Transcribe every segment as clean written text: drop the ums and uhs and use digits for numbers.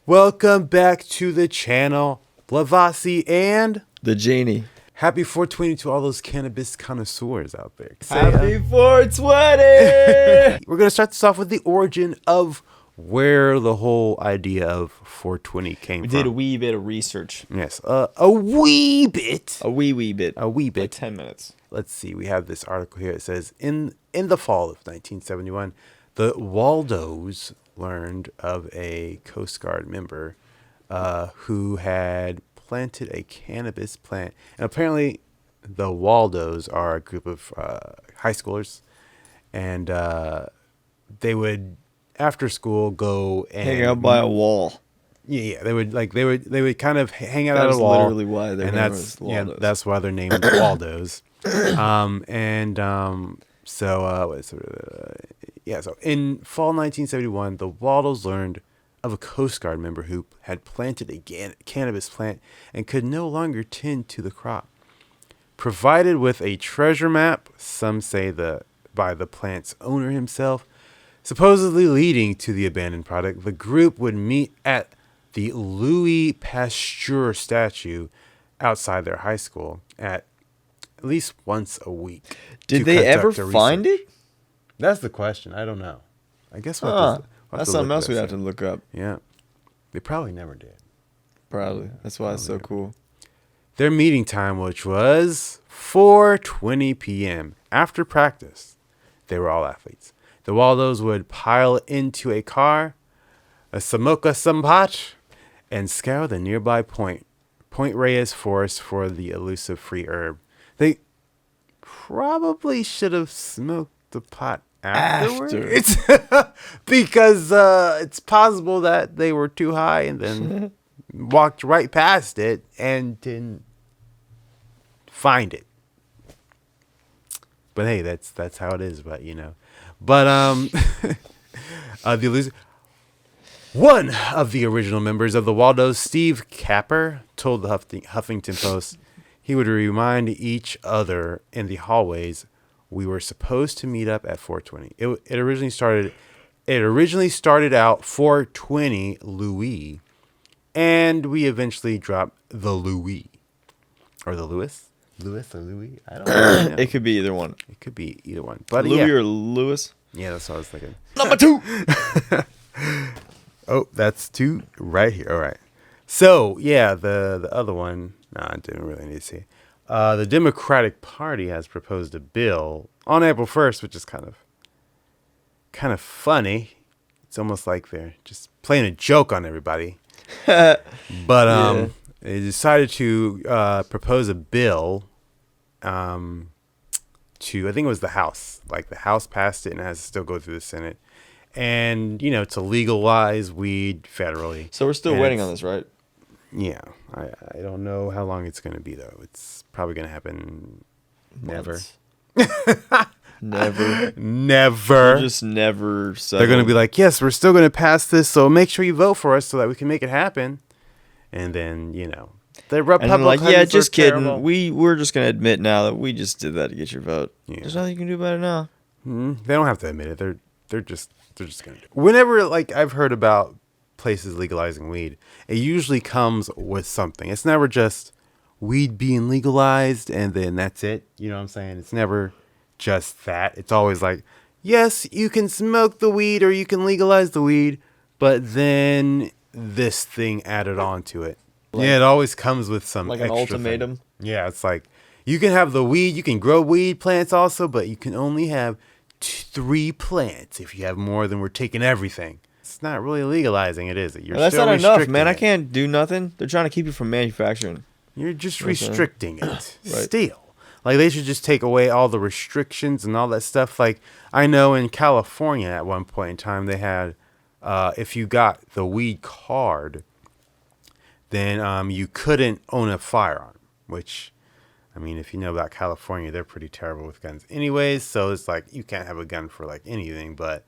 Welcome back to the channel, Blavasi, and The genie. happy 420 to all those cannabis connoisseurs out there. Happy 420! We're going to start this off with the origin of where the whole idea of 420 came We from. did a wee bit of research. Yes, a wee bit. A wee bit. A wee bit. Like 10 minutes. Let's see. We have this article here. It says, in the fall of 1971, the Waldos learned of a Coast Guard member who had planted a cannabis plant. And apparently the Waldos are a group of high schoolers. And they would, after school, go and Hang out by a wall. Yeah, they would kind of hang out That at a is wall. literally why their name is Waldos. That's why their name is Waldos. So in fall 1971, the Waldos learned of a Coast Guard member who had planted a cannabis plant and could no longer tend to the crop. Provided with a treasure map, some say by the plant's owner himself, supposedly leading to the abandoned product, the group would meet at the Louis Pasteur statue outside their high school at least once a week. Did they ever find it? That's the question. I don't know. I guess that's something else we have to look up. Yeah. They probably never did. Probably. That's why it's so cool. Their meeting time, which was 4:20 p.m. After practice, they were all athletes. The Waldos would pile into a car, a Samoka Sampat, and scour the nearby Point Reyes forest for the elusive free herb. They probably should have smoked the pot afterwards. Because it's possible that they were too high and then walked right past it and didn't find it. But hey, that's how it is. But the elusive. One of the original members of the Waldos, Steve Capper, told the Huffington Post he would remind each other in the hallways we were supposed to meet up at 420. It originally started out 420 Louis, and we eventually dropped the Louis or the Louis or Louis. I don't know. It could be either one. It could be either one, but Louis or Lewis. Yeah, that's what I was thinking. Number 2. Oh, that's 2 right here. All right. So, yeah, the other one, I didn't really need to see. The Democratic Party has proposed a bill on April 1st, which is kind of funny. It's almost like they're just playing a joke on everybody. But they decided to propose a bill to, I think it was the House. Like the House passed it and it has to still go through the Senate. And, to legalize weed federally. So we're still waiting on this, right? Yeah. I don't know how long it's going to be, though. It's probably going to happen never. Never. Never. Just never settle. They're going to be like, yes, we're still going to pass this, so make sure you vote for us so that we can make it happen. And then, the Republicans yeah, just kidding. terrible. We're just going to admit now that we just did that to get your vote. Yeah. There's nothing you can do about it now. They don't have to admit it. They're just going to do it. Whenever, I've heard about places legalizing weed, it usually comes with something. It's never just weed being legalized and then that's it. You know what I'm saying? It's never just that. It's always like, yes, you can smoke the weed or you can legalize the weed, but then this thing added on to it. Yeah, it always comes with some Like an extra ultimatum. thing. Yeah, it's like you can have the weed, you can grow weed plants also, but you can only have 3 plants. If you have more, then we're taking everything. It's not really legalizing it, is it? You're That's still not enough, restricting man. I it. can't do nothing. They're trying to keep you from manufacturing. You're just restricting it. Right. Still. Like, they should just take away all the restrictions and all that stuff. Like, I know in California at one point in time, they had, if you got the weed card, then you couldn't own a firearm, which, I mean, if you know about California, they're pretty terrible with guns anyways. So it's like, you can't have a gun for, anything. But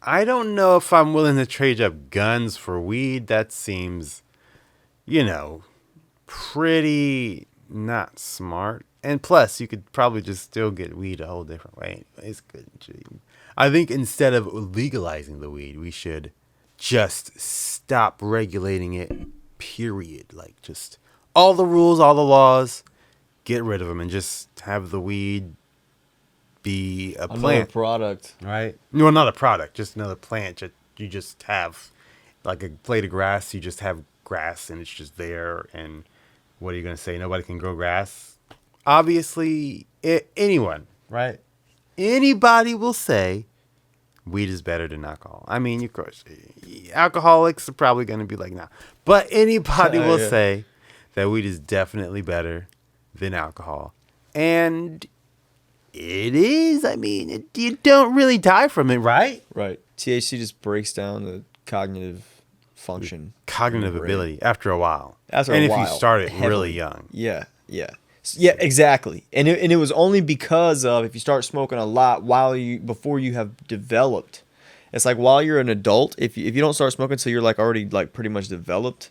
I don't know if I'm willing to trade up guns for weed. That seems, pretty not smart. And plus, you could probably just still get weed a whole different way. It's good. I think instead of legalizing the weed, we should just stop regulating it, period. Like, just all the rules, all the laws, get rid of them and just have the weed be a Another plant. product. Right? No, not a product, just another plant. You just have, like a blade of grass, you just have grass and it's just there. And what are you going to say? Nobody can grow grass? Obviously, anyone, right? Anybody will say weed is better than alcohol. I mean, of course, alcoholics are probably going to be like, nah. But anybody will Yeah. say that weed is definitely better than alcohol. And it is. I mean, you don't really die from it, right? Right. THC just breaks down the cognitive function. Cognitive in the brain. ability after a while. After and a if while, you start it heavily. really young. Yeah, yeah. Yeah, exactly. And it was only because of if you start smoking a lot before you have developed. It's like while you're an adult, if you don't start smoking until you're like already like pretty much developed,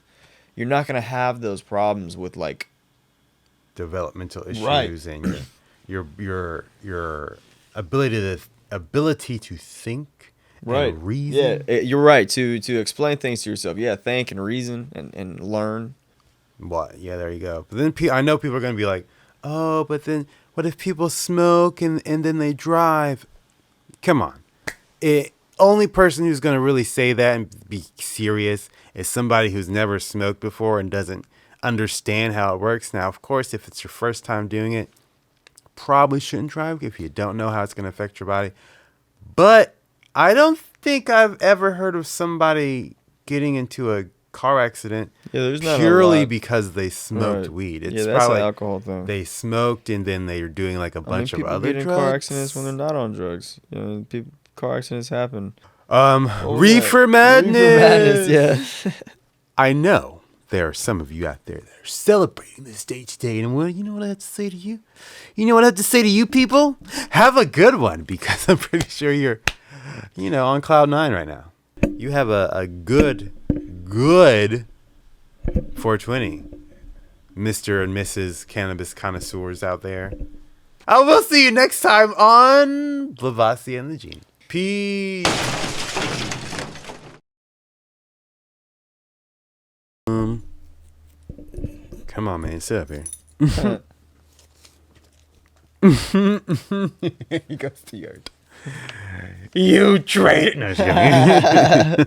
you're not gonna have those problems with like Developmental issues Right. and your ability to think and reason. Yeah, you're right to explain things to yourself. Yeah, think and reason and learn. What? Yeah, there you go. But then I know people are going to be like, oh, but then what if people smoke and then they drive? Come on. Only person who's going to really say that and be serious is somebody who's never smoked before and doesn't understand how it works. Now, of course, if it's your first time doing it, probably shouldn't drive if you don't know how it's going to affect your body. But I don't think I've ever heard of somebody getting into a car accident There's not purely a lot. because they smoked Right. weed. It's Yeah, that's probably an like alcohol thing. they smoked and then they're doing like a bunch of people other get in drugs. car accidents when they're not on drugs. Car accidents happen. Reefer madness. Reefer madness, yeah. I know there are some of you out there that are celebrating this day today, and well, you know what I have to say to you? You know what I have to say to you people? Have a good one, because I'm pretty sure you're, on cloud nine right now. You have a good 420, Mr. and Mrs. Cannabis connoisseurs out there. I will see you next time on Blavasi and the Genie. Peace. Come on, man. Sit up here. He goes to yard. You traitor. No, just kidding.